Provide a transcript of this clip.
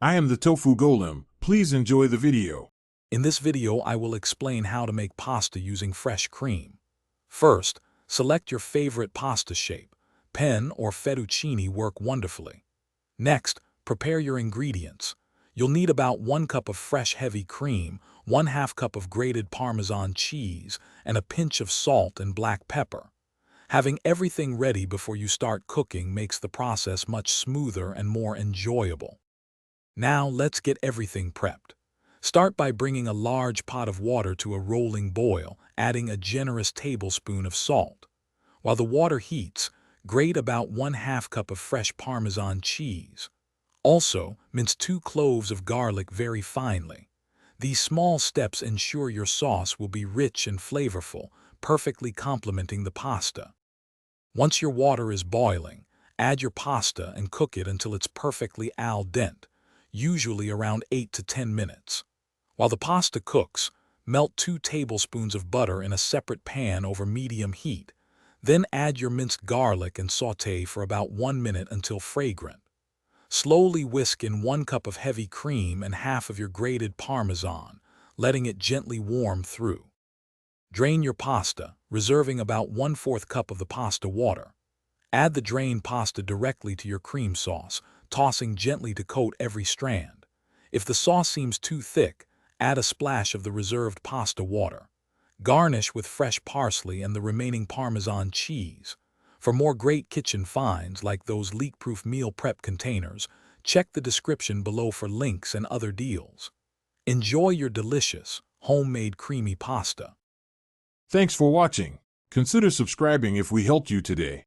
I am the Tofu Golem. Please enjoy the video. In this video, I will explain how to make pasta using fresh cream. First, select your favorite pasta shape. Pen or fettuccine work wonderfully. Next, prepare your ingredients. You'll need about 1 cup of fresh heavy cream, 1/2 cup of grated Parmesan cheese, and a pinch of salt and black pepper. Having everything ready before you start cooking makes the process much smoother and more enjoyable. Now let's get everything prepped. Start by bringing a large pot of water to a rolling boil, adding a generous tablespoon of salt. While the water heats, grate about 1/2 cup of fresh Parmesan cheese. Also, mince 2 cloves of garlic very finely. These small steps ensure your sauce will be rich and flavorful, perfectly complementing the pasta. Once your water is boiling, add your pasta and cook it until it's perfectly al dente, usually around 8 to 10 minutes. While the pasta cooks, melt 2 tablespoons of butter in a separate pan over medium heat. Then add your minced garlic and sauté for about 1 minute until fragrant. Slowly whisk in 1 cup of heavy cream and half of your grated Parmesan, letting it gently warm through. Drain your pasta, reserving about 1/4 cup of the pasta water. Add the drained pasta directly to your cream sauce, tossing gently to coat every strand. If the sauce seems too thick, add a splash of the reserved pasta water. Garnish with fresh parsley and the remaining Parmesan cheese. For more great kitchen finds like those leak-proof meal prep containers, check the description below for links and other deals. Enjoy your delicious, homemade creamy pasta. Thanks for watching. Consider subscribing if we helped you today.